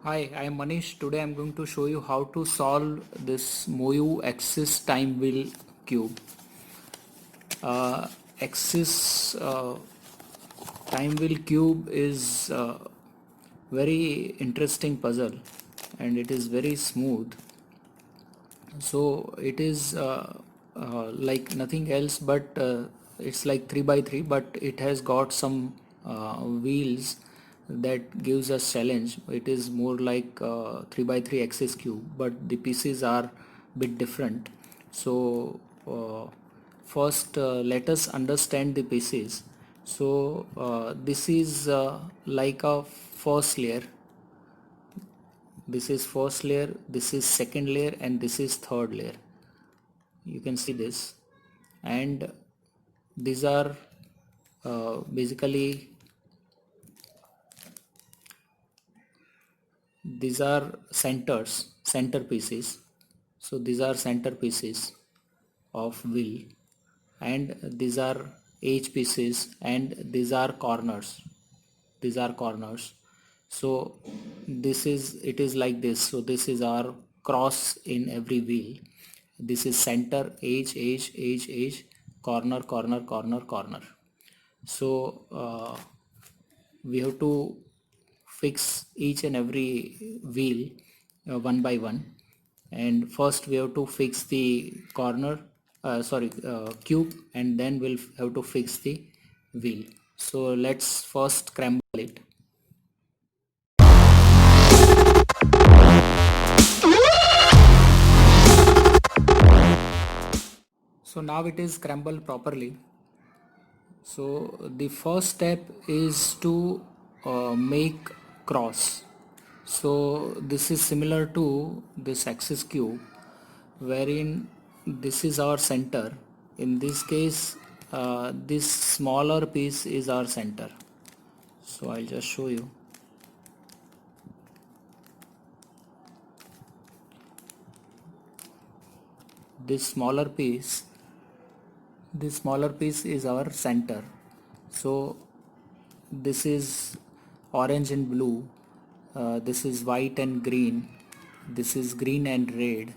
Hi, I am Manish. Today I am going to show you how to solve this Moyu axis time wheel cube. Axis time wheel cube is a very interesting puzzle and it is very smooth. So it is like nothing else but it's like 3 by 3, but it has got some wheels that gives us challenge. It is more like 3 by 3 axis cube, but the pieces are bit different. So first let us understand the pieces. So this is like a first layer, this is first layer, this is second layer, and this is third layer. You can see this, and these are basically these are center pieces. So these are center pieces of wheel, and these are edge pieces, and these are corners. These are corners. So this is, it is like this. So this is our cross in every wheel. This is center, edge, corner, corner, corner, corner. So we have to fix each and every wheel one by one. And first we have to fix the corner, cube, and then we'll have to fix the wheel. So let's first scramble it. So now it is scrambled properly. So the first step is to make cross. So this is similar to this axis cube, wherein this is our center. In this case, this smaller piece is our center. So I'll just show you. This smaller piece, this smaller piece is our center. So this is orange and blue, this is white and green, this is green and red,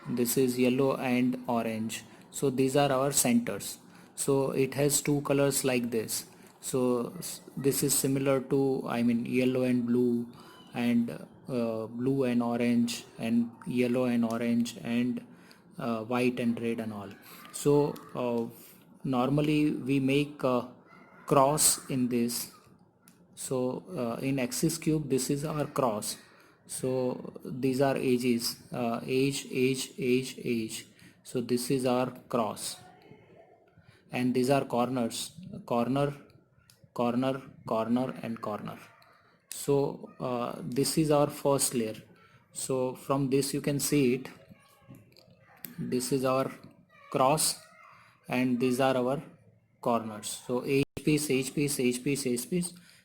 this is yellow and orange. So these are our centers. So it has two colors like this. So this is similar to, I mean, yellow and blue, and blue and orange, and yellow and orange, and white and red and all. So normally we make cross in this. So in axis cube, this is our cross. So these are edges, edge. So this is our cross, and these are corners, corner, corner, corner, and corner. So this is our first layer. So from this you can see it, this is our cross, and these are our corners. So edge piece,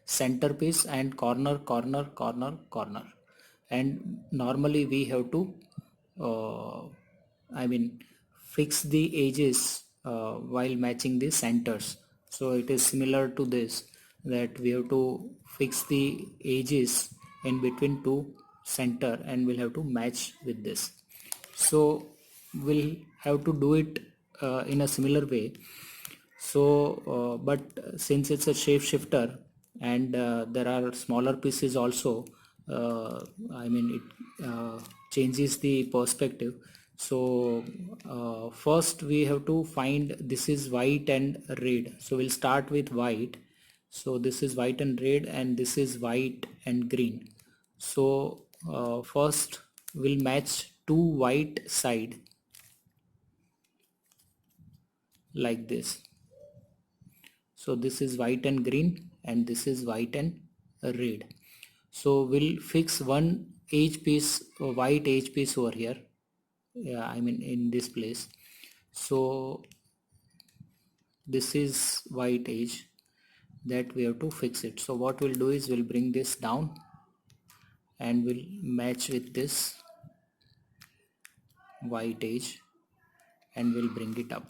center piece, and corner, corner, corner, corner. And normally we have to uh, I mean fix the edges while matching the centers. So it is similar to this, that we have to fix the edges in between two center, and we'll have to match with this. So we'll have to do it in a similar way. So but since it's a shape shifter, and there are smaller pieces also, uh, I mean it changes the perspective. So first we have to find, this is white and red, so we'll start with white. So this is white and red, and this is white and green. So first we'll match two white side like this. So this is white and green, and this is white and red. So we'll fix one edge piece, white edge piece over here. Yeah, I mean in this place. So this is white edge that we have to fix it. So what we'll do is we'll bring this down, and we'll match with this white edge, and we'll bring it up.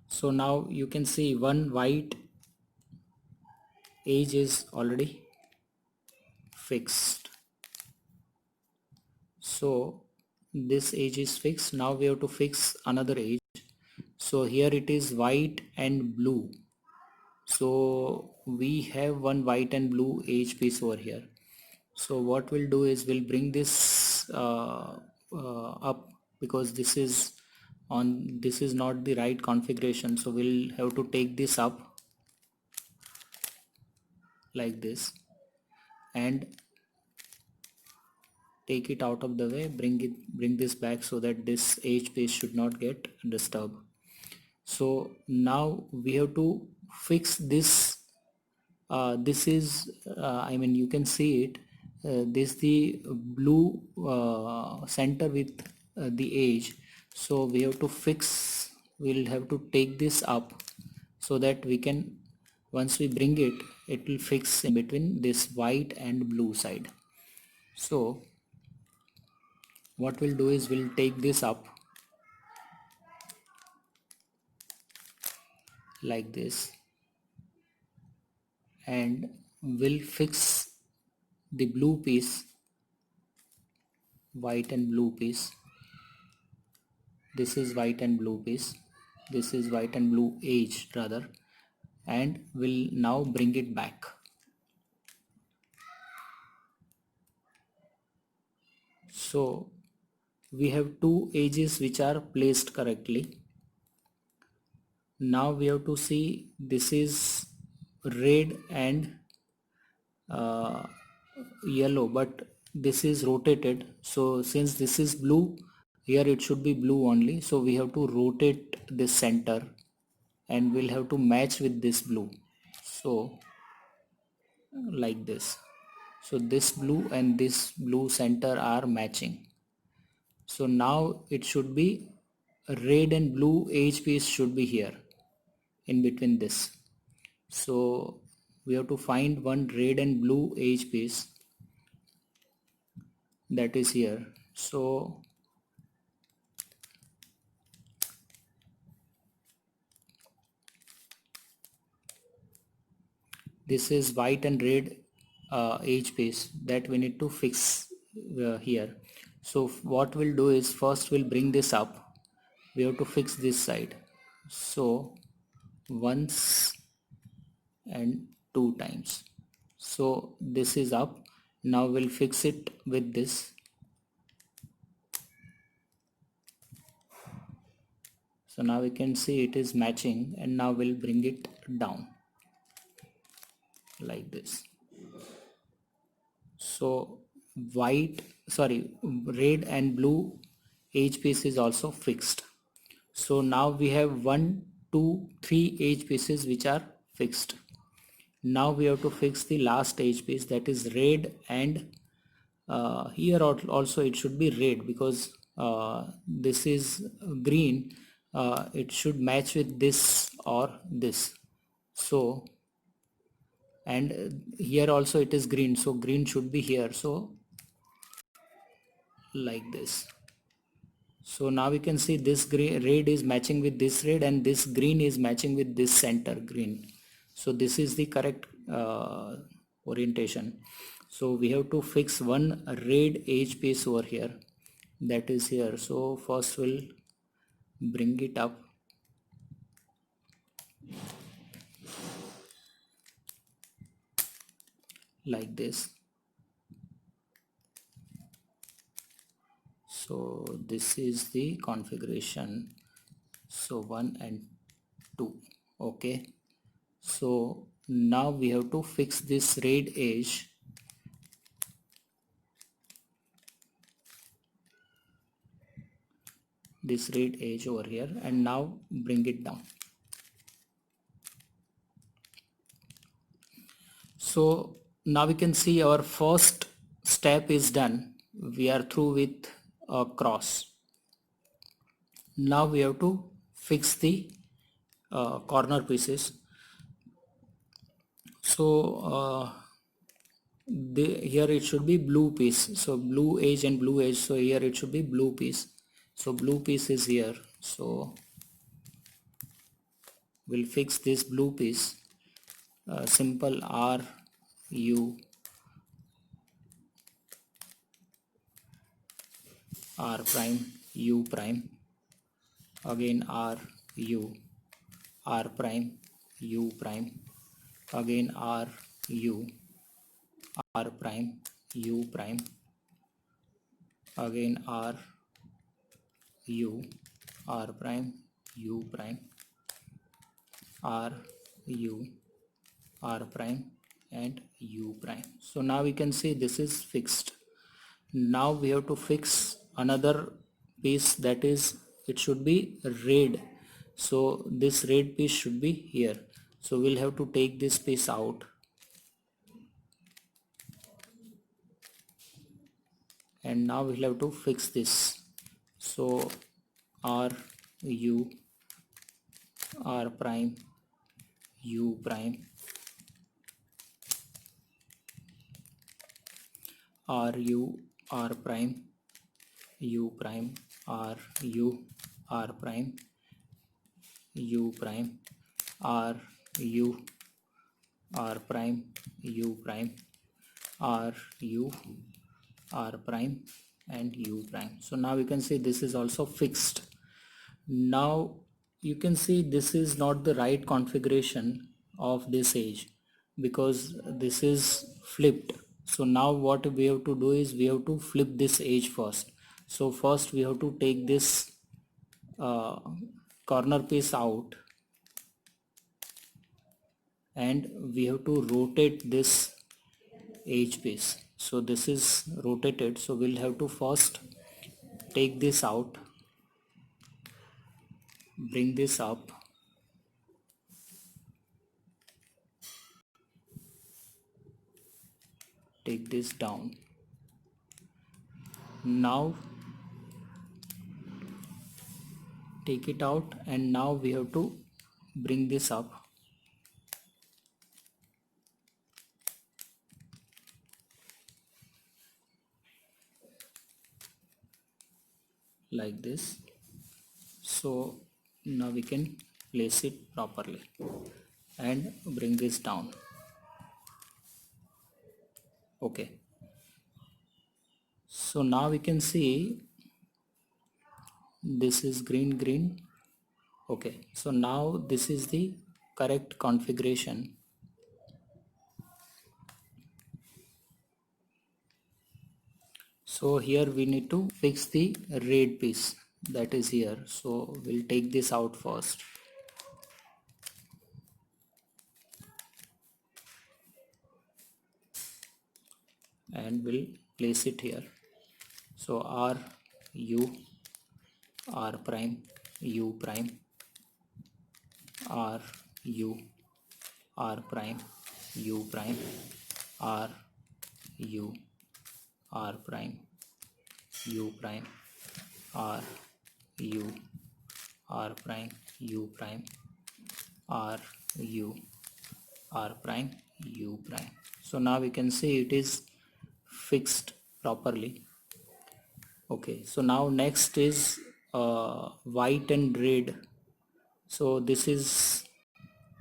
So now you can see one white edge is already fixed. So this edge is fixed. Now we have to fix another edge. So here it is white and blue. So we have one white and blue edge piece over here. So what we'll do is we'll bring this up, because this is not the right configuration. So we'll have to take this up like this and take it out of the way, bring this back so that this edge piece should not get disturbed. So now we have to fix this. This is I mean, you can see it, this the blue center with the edge. So we have to fix, we'll have to take this up so that we can, once we bring it, it will fix in between this white and blue side. So what we'll do is we'll take this up like this and we'll fix the blue piece, white and blue piece. This is white and blue piece, this is white and blue edge rather, and we'll now bring it back. So we have two edges which are placed correctly. Now we have to see, this is red and yellow, but this is rotated. So since this is blue, here it should be blue only. So we have to rotate this center and we'll have to match with this blue. So like this. So this blue and this blue center are matching. So now it should be red and blue edge piece should be here in between this. So we have to find one red and blue edge piece that is here. So this is white and red edge piece that we need to fix here. So what we'll do is, first we'll bring this up, we have to fix this side. So once and two times. So this is up. Now we'll fix it with this. So now we can see it is matching, and now we'll bring it down like this. So red and blue edge piece is also fixed. So now we have 1 2 3 edge pieces which are fixed. Now we have to fix the last edge piece, that is red, and here also it should be red, because this is green. It should match with this or this. So, and here also it is green, so green should be here, so like this. So now we can see this red is matching with this red, and this green is matching with this center green. So this is the correct orientation. So we have to fix one red edge piece over here, that is here. So first we'll bring it up like this. So this is the configuration. So 1 and 2. Okay. So now we have to fix this red edge. This red edge over here, and now bring it down. So now we can see our first step is done. We are through with a cross. Now we have to fix the corner pieces. So here it should be blue piece. So blue edge and blue edge. So here it should be blue piece. So blue piece is here. So we'll fix this blue piece. Simple R U r prime u prime, again r u, r prime u prime, again r u, r prime u prime, again r u, r prime u prime, r u, r prime and u prime. So now we can see this is fixed. Now we have to fix another piece, that is it should be red. So this red piece should be here. So we'll have to take this piece out and now we'll have to fix this. So r u, r prime u prime, r u, r prime u prime, r u, r prime u prime, r u, r prime u prime, r u, r prime and u prime. So now you can see this is also fixed. Now you can see this is not the right configuration of this edge because this is flipped. So now what we have to do is we have to flip this edge first. So first we have to take this uh, corner piece out and we have to rotate this edge piece. So this is rotated, so we'll have to first take this out, bring this up, take this down. Now take it out and now we have to bring this up like this. So now we can place it properly and bring this down. Okay, so now we can see this is green. Okay, so now this is the correct configuration. So here we need to fix the red piece that is here. So we'll take this out first. And we'll place it here. So r u, r prime u prime, r u, r prime u prime, r u, r prime u prime, r u, r prime u prime, r u, r prime u prime. So now we can see it is fixed properly. Okay, so now next is white and red. So this is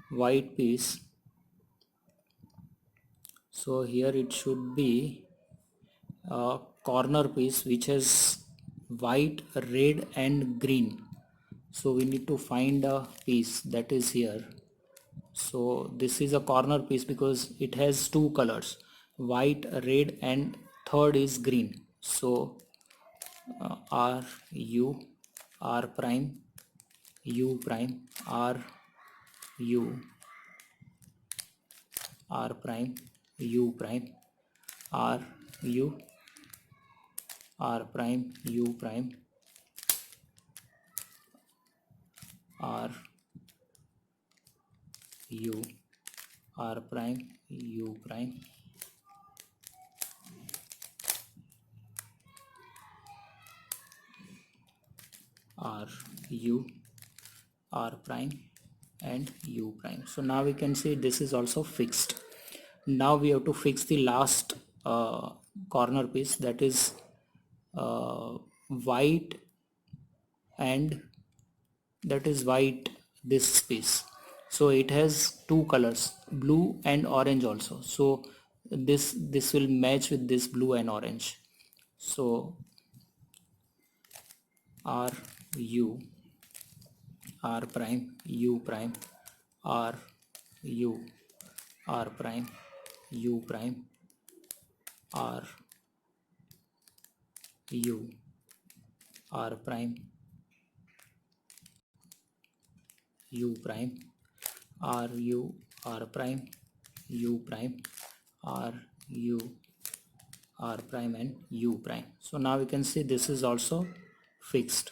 white piece. So here it should be a corner piece which has white, red and green. So we need to find a piece that is here. So this is a corner piece because it has two colors, white, red and third is green. So r u, r prime u prime, r u, r prime u prime, r u, r prime u prime, r u, r prime u prime, r u, r prime and u prime. So now we can see this is also fixed. Now we have to fix the last corner piece, that is white, and that is white, this piece. So it has two colors, blue and orange also. So this will match with this blue and orange. So r u r prime u prime r u r prime u prime r u r prime u prime r u r prime u prime r u r prime and u prime. So now we can see this is also fixed.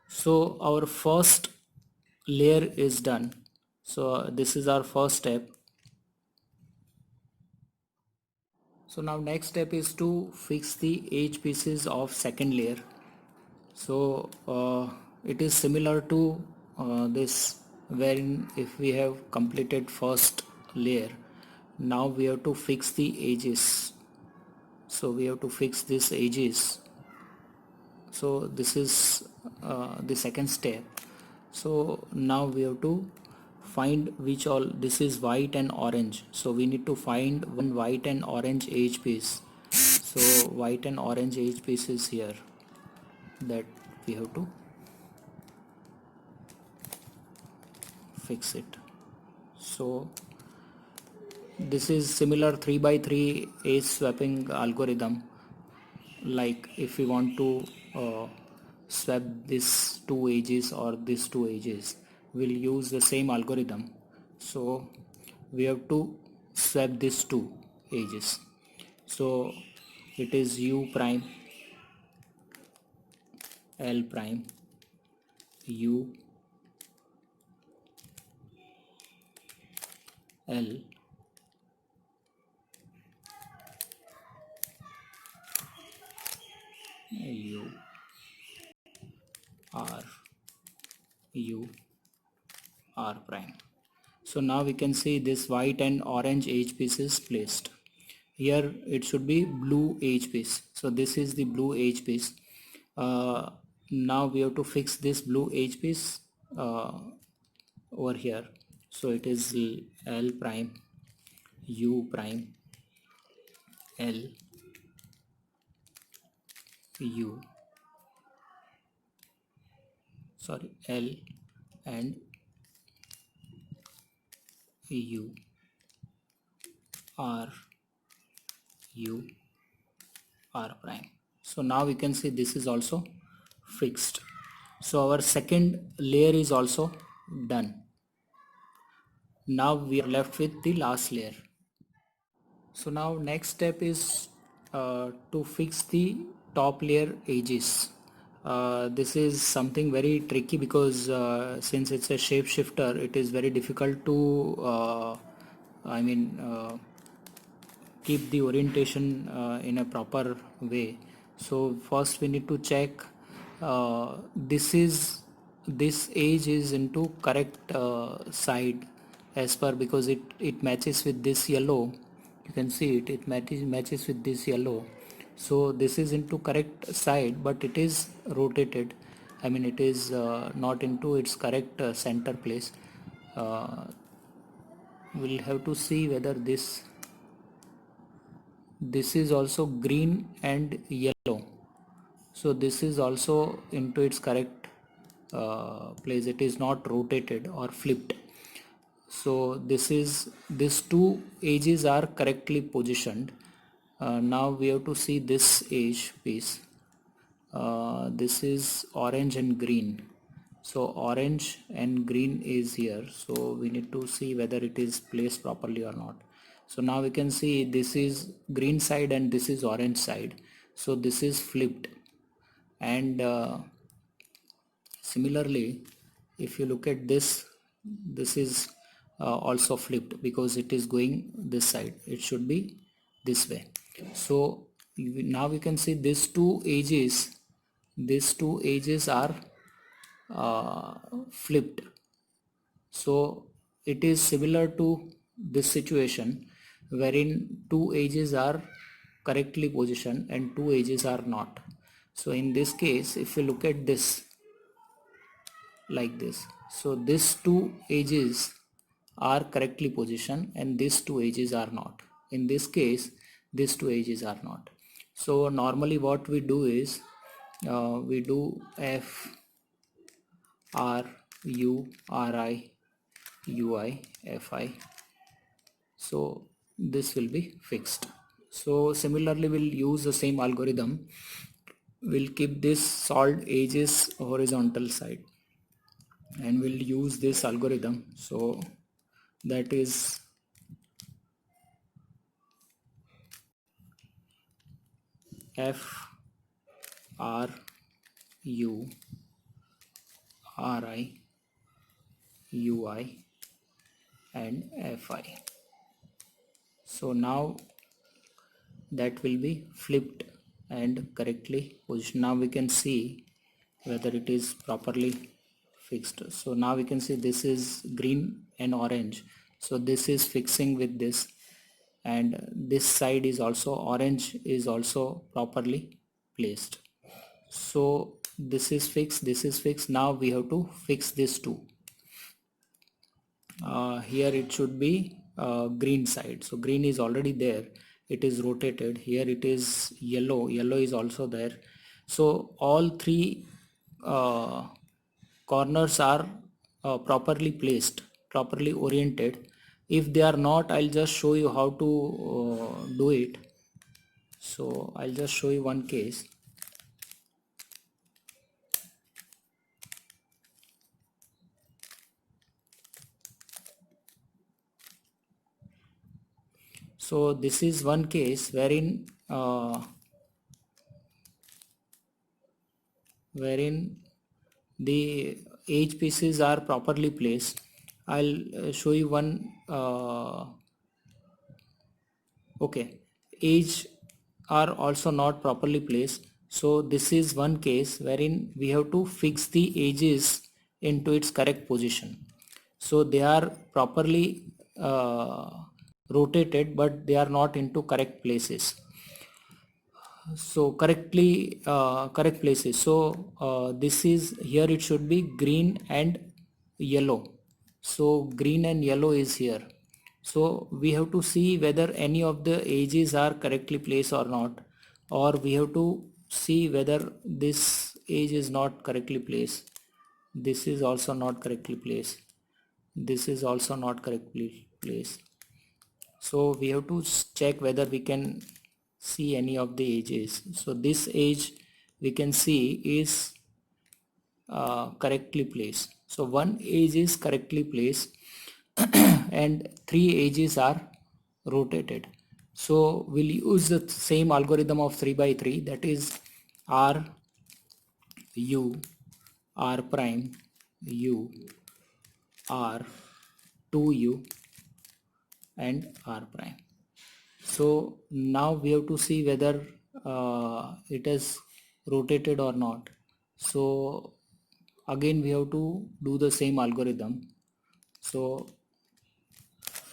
So our first layer is done. So this is our first step. So now next step is to fix the edge pieces of second layer. So it is similar to this, wherein if we have completed first layer, now we have to fix the edges. So we have to fix these edges. So this is the second step. So now we have to find which all, this is white and orange, so we need to find one white and orange edge piece. So white and orange edge piece is here, that we have to fix it. So this is similar 3 by 3 edge swapping algorithm. Like if we want to swap this two edges or these two edges, we'll use the same algorithm. So we have to swap these two edges. So it is u prime l prime u l u r u r prime. So now we can see this white and orange edge piece is placed. Here it should be blue edge piece. So this is the blue edge piece. Now we have to fix this blue edge piece over here. So it is L prime U prime L U, sorry, L and U R U R prime. So now we can see this is also fixed. So our second layer is also done. Now we are left with the last layer. So now next step is to fix the top layer edges. This is something very tricky because since it's a shapeshifter, it is very difficult to I mean keep the orientation in a proper way. So first we need to check this edge is into correct side as per, because it matches with this yellow. You can see it matches with this yellow. So this is into correct side, but it is rotated. I mean it is not into its correct center place. We'll have to see whether this is also green and yellow. So this is also into its correct place. It is not rotated or flipped. So these two edges are correctly positioned. Now we have to see this edge piece. This is orange and green. So orange and green is here. So we need to see whether it is placed properly or not. So now we can see this is green side and this is orange side. So this is flipped. And similarly, if you look at this is also flipped because it is going this side. It should be this way. So now we can see these two edges are flipped. So it is similar to this situation wherein two edges are correctly positioned and two edges are not. So in this case, if you look at this like this, so these two edges are correctly positioned and these two edges are not. In this case, these two edges are not. So normally what we do is we do F R U R I U I F I. So this will be fixed. So similarly, we'll use the same algorithm. We'll keep this solved edges horizontal side, and we'll use this algorithm. So that is F R U R I U I and F I. So now that will be flipped and correctly positioned. Now we can see whether it is properly fixed. So now we can see this is green and orange. So this is fixing with this, and this side is also orange, is also properly placed. So this is fixed, this is fixed. Now we have to fix this too. Here it should be green side, so green is already there, it is rotated. Here it is yellow, yellow is also there. So all three corners are properly placed, properly oriented. If they are not, I'll just show you how to do it. So I'll just show you one case. So this is one case wherein the edge pieces are properly placed. I'll show you one. Okay, edge are also not properly placed. So this is one case wherein we have to fix the edges into its correct position. So they are properly rotated, but they are not into correct places. So correct places. So this is here, it should be green and yellow. So green and yellow is here. So we have to see whether any of the edges are correctly placed or not, or we have to see whether this edge is not correctly placed. This is also not correctly placed. This is also not correctly placed. So we have to check whether we can see any of the edges. So this edge we can see is correctly placed. So one edge is correctly placed and three edges are rotated. So we'll use the same algorithm of 3 by 3, that is R U R prime U R 2U and R prime. So now we have to see whether it is rotated or not. So again we have to do the same algorithm. So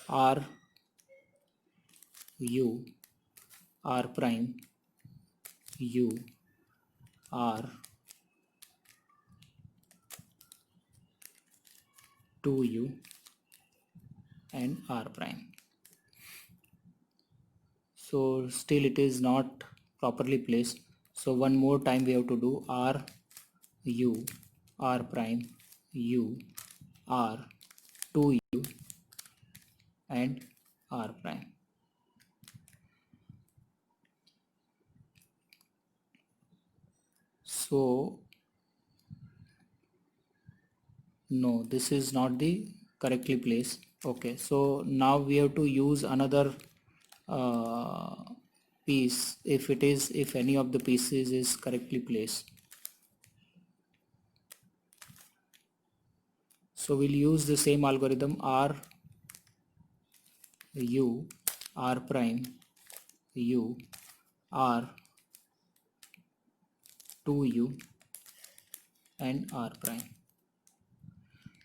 R U R prime U R 2U and R prime. So still it is not properly placed. So one more time we have to do R U R prime U R 2U and R prime. So no, this is not the correctly placed. Okay, so now we have to use another uh, piece if any of the pieces is correctly placed. So we'll use the same algorithm R U R prime U R 2U and R prime.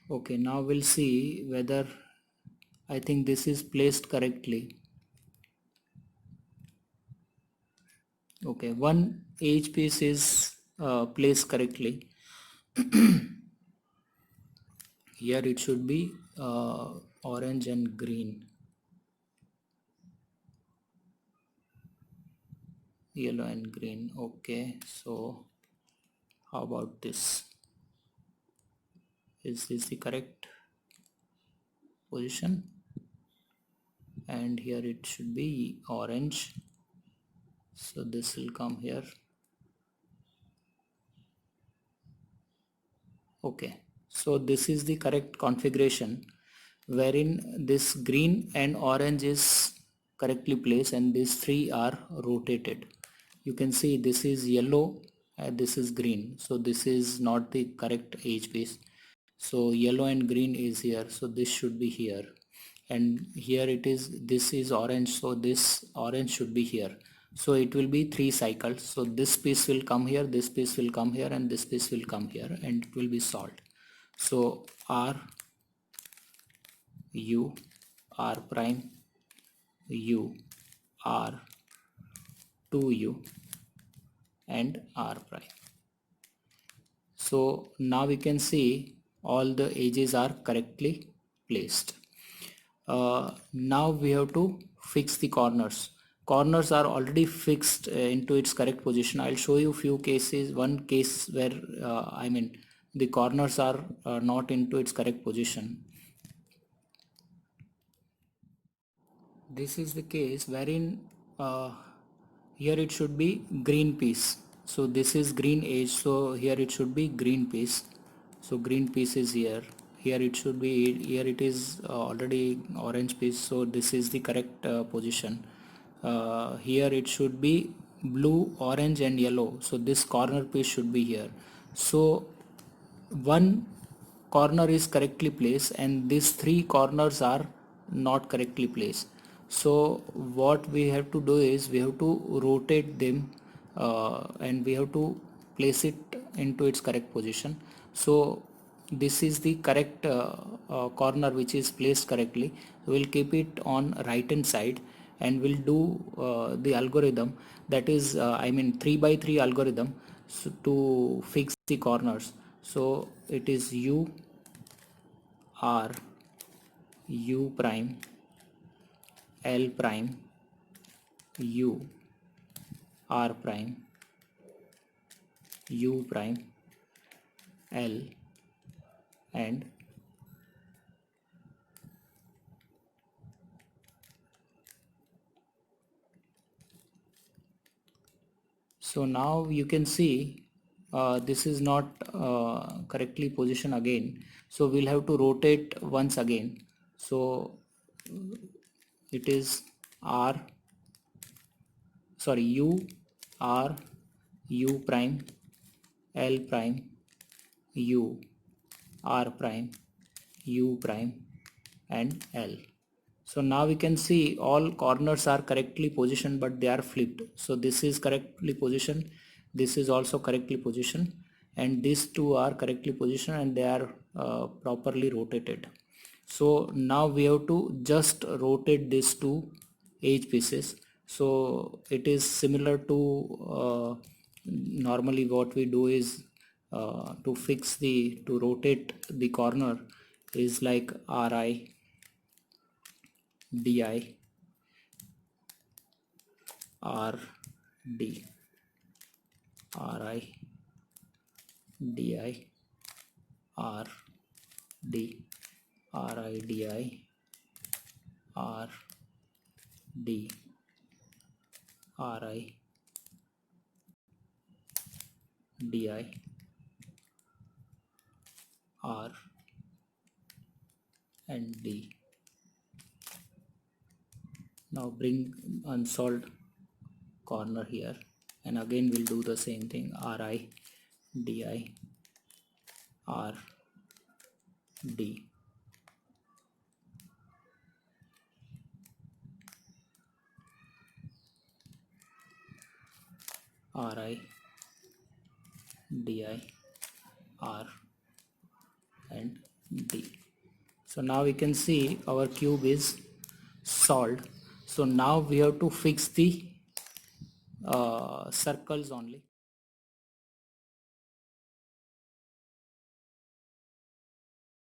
Okay, now we'll see whether I think this is placed correctly. Okay, one edge piece is placed correctly. Here it should be orange and green, yellow and green. Okay, so How about this? Is this the correct position? And here it should be orange, so this will come here. Okay, so this is the correct configuration wherein this green and orange is correctly placed and these three are rotated. You can see this is yellow and this is green, so this is not the correct edge base. So yellow and green is here, so this should be here, and here it is, this is orange, so this orange should be here. So it will be 3 cycles, so this piece will come here, this piece will come here, and this piece will come here, and it will be solved. So R U R prime U R 2U and R prime. So now we can see all the edges are correctly placed. Now we have to fix the corners. Corners are already fixed into its correct position. I'll show you few cases. One case where the corners are not into its correct position. This is the case wherein here it should be green piece. So this is green edge, so here it should be green piece. So green piece is here. Here it should be, here it is already orange piece, so this is the correct position. Here it should be blue, orange and yellow, so this corner piece should be here. So one corner is correctly placed and these three corners are not correctly placed. So what we have to do is we have to rotate them and we have to place it into its correct position. So this is the correct corner which is placed correctly. We'll keep it on right hand side and we'll do the algorithm, that is 3x3 algorithm, so to fix the corners. So it is U R U prime L prime U R prime U prime L and so now you can see this is not correctly positioned again, so we'll have to rotate once again. So it is U R U prime L prime U R prime U prime and L. So now we can see all corners are correctly positioned but they are flipped. So this is correctly positioned, this is also correctly positioned, and these two are correctly positioned and they are properly rotated. So now we have to just rotate these two edge pieces. So it is similar to normally what we do is to rotate the corner is like RI DI RD RI DI RD RIDI RD RI DI R and D. Now bring unsolved corner here and again we'll do the same thing, RI DI R D RI DI R and D. So now we can see our cube is solved. So now we have to fix the circles only.